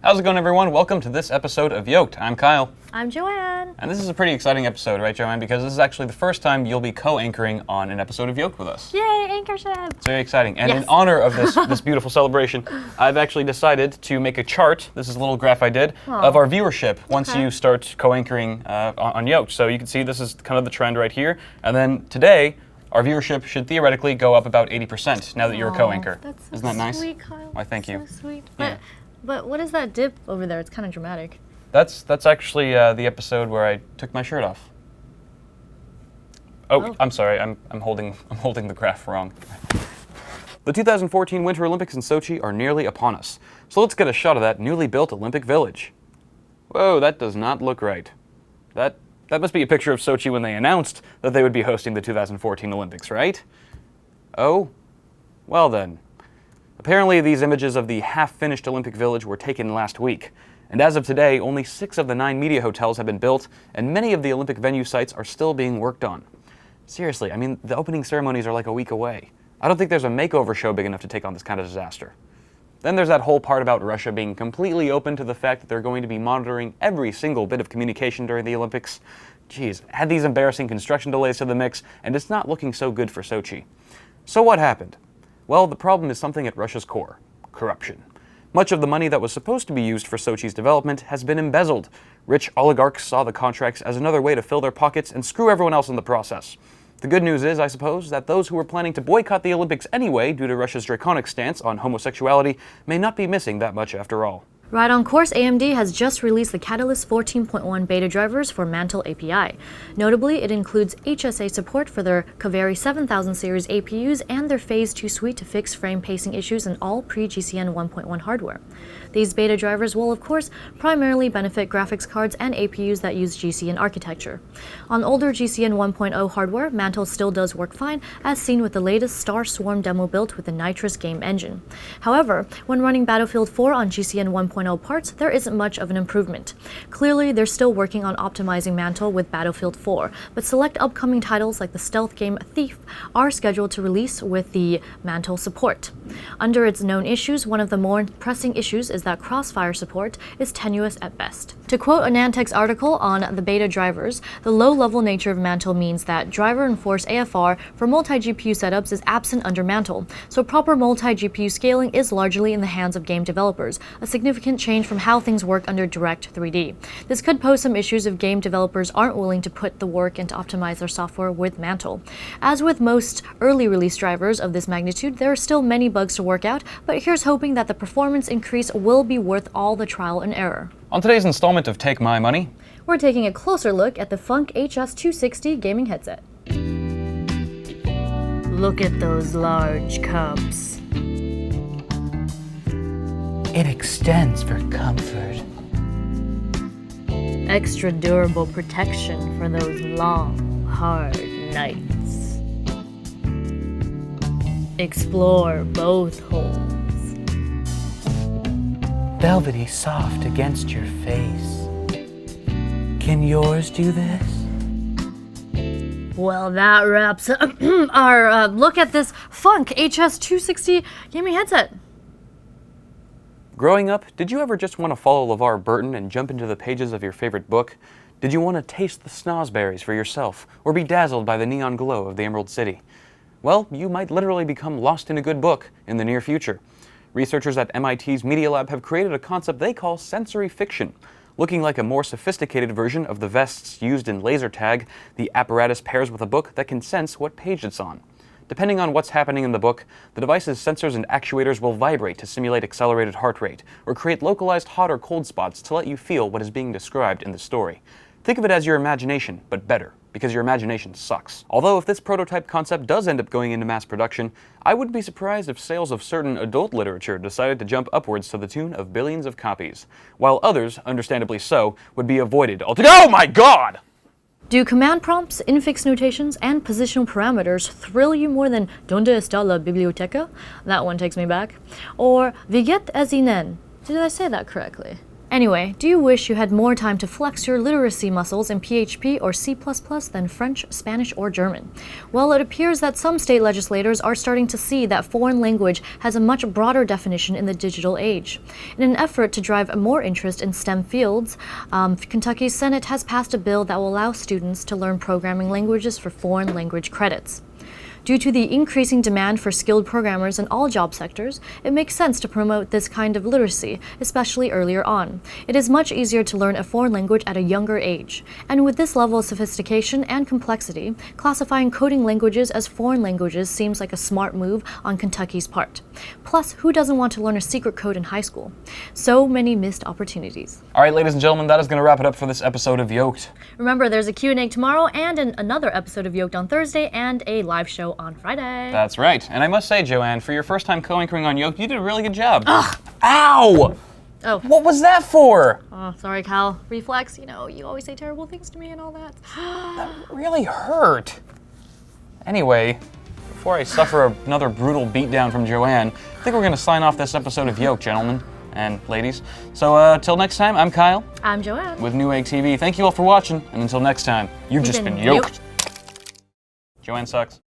How's it going, everyone? Welcome to this episode of Yolk'd. I'm Kyle. I'm Joanne. And this is a pretty exciting episode, right, Joanne? Because this is actually the first time you'll be co-anchoring on an episode of Yolk'd with us. Yay, anchorship! It's very exciting. And Yes. in honor of this beautiful celebration, I've actually decided to make a chart, this is a little graph I did, of our viewership once you start co-anchoring on Yolk'd. So you can see this is kind of the trend right here. And then today, our viewership should theoretically go up about 80% now that you're a co-anchor. That's so Isn't that nice? sweet, Kyle. Why, thank you. So sweet. Yeah. But what is that dip over there? It's kind of dramatic. That's actually the episode where I took my shirt off. Oh, I'm sorry. I'm holding the graph wrong. The 2014 Winter Olympics in Sochi are nearly upon us. So let's get a shot of that newly built Olympic Village. Whoa, that does not look right. That must be a picture of Sochi when they announced that they would be hosting the 2014 Olympics, right? Oh, well then. Apparently, these images of the half-finished Olympic Village were taken last week. And as of today, only 6 of the 9 media hotels have been built, and many of the Olympic venue sites are still being worked on. Seriously, I mean, the opening ceremonies are like a week away. I don't think there's a makeover show big enough to take on this kind of disaster. Then there's that whole part about Russia being completely open to the fact that they're going to be monitoring every single bit of communication during the Olympics. Geez, add these embarrassing construction delays to the mix, and it's not looking so good for Sochi. So what happened? Well, the problem is something at Russia's core: corruption. Much of the money that was supposed to be used for Sochi's development has been embezzled. Rich oligarchs saw the contracts as another way to fill their pockets and screw everyone else in the process. The good news is, I suppose, that those who were planning to boycott the Olympics anyway due to Russia's draconic stance on homosexuality may not be missing that much after all. Right on course, AMD has just released the Catalyst 14.1 beta drivers for Mantle API. Notably, it includes HSA support for their Kaveri 7000 series APUs and their Phase 2 suite to fix frame pacing issues in all pre-GCN 1.1 hardware. These beta drivers will, of course, primarily benefit graphics cards and APUs that use GCN architecture. On older GCN 1.0 hardware, Mantle still does work fine, as seen with the latest Star Swarm demo built with the Nitrous game engine. However, when running Battlefield 4 on GCN 1.0 parts, there isn't much of an improvement. Clearly, they're still working on optimizing Mantle with Battlefield 4, but select upcoming titles like the stealth game Thief are scheduled to release with the Mantle support. Under its known issues, one of the more pressing issues is that crossfire support is tenuous at best. To quote a Nantex article on the beta drivers, the low-level nature of Mantle means that driver-enforced AFR for multi-GPU setups is absent under Mantle, so proper multi-GPU scaling is largely in the hands of game developers, a significant change from how things work under Direct 3D. This could pose some issues if game developers aren't willing to put the work in to optimize their software with Mantle. As with most early release drivers of this magnitude, there are still many bugs to work out, but here's hoping that the performance increase will be worth all the trial and error. On today's installment of Take My Money, We're taking a closer look at the Funk HS260 gaming headset. Look at those large cups. It extends for comfort. Extra durable protection for those long, hard nights. Explore both holes. Velvety soft against your face. Can yours do this? Well, that wraps up our look at this Funk HS260 gaming headset. growing up, did you ever just want to follow LeVar Burton and jump into the pages of your favorite book? Did you want to taste the snozberries for yourself, or be dazzled by the neon glow of the Emerald City? Well, you might literally become lost in a good book in the near future. Researchers at MIT's Media Lab have created a concept they call sensory fiction. Looking like a more sophisticated version of the vests used in laser tag, the apparatus pairs with a book that can sense what page it's on. Depending on what's happening in the book, the device's sensors and actuators will vibrate to simulate accelerated heart rate, or create localized hot or cold spots to let you feel what is being described in the story. Think of it as your imagination, but better, because your imagination sucks. Although if this prototype concept does end up going into mass production, I wouldn't be surprised if sales of certain adult literature decided to jump upwards to the tune of billions of copies, while others, understandably so, would be avoided altogether. Oh my god! Do command prompts, infix notations, and positional parameters thrill you more than "Donde está la biblioteca"? That one takes me back. Or "Viget azinen"? Did I say that correctly? Anyway, do you wish you had more time to flex your literacy muscles in PHP or C++ than French, Spanish, or German? Well, it appears that some state legislators are starting to see that foreign language has a much broader definition in the digital age. In an effort to drive more interest in STEM fields, Kentucky's Senate has passed a bill that will allow students to learn programming languages for foreign language credits. Due to the increasing demand for skilled programmers in all job sectors, it makes sense to promote this kind of literacy, especially earlier on. It is much easier to learn a foreign language at a younger age. And with this level of sophistication and complexity, classifying coding languages as foreign languages seems like a smart move on Kentucky's part. Plus, who doesn't want to learn a secret code in high school? So many missed opportunities. All right, ladies and gentlemen, that is going to wrap it up for this episode of Yolk'd. Remember, there's a Q&A tomorrow and another episode of Yolk'd on Thursday and a live show on Friday. That's right. And I must say, Joanne, for your first time co-anchoring on Yolk'd, you did a really good job. Ugh. Ow! Oh. What was that for? Oh, sorry, Cal. Reflex, you know, you always say terrible things to me and all that. That really hurt. Anyway, before I suffer another brutal beatdown from Joanne, I think we're going to sign off this episode of Yolk'd, gentlemen and ladies. So, till next time, I'm Kyle. I'm Joanne. With Newegg TV. Thank you all for watching, and until next time, you've just been Yolk'd. Joanne sucks.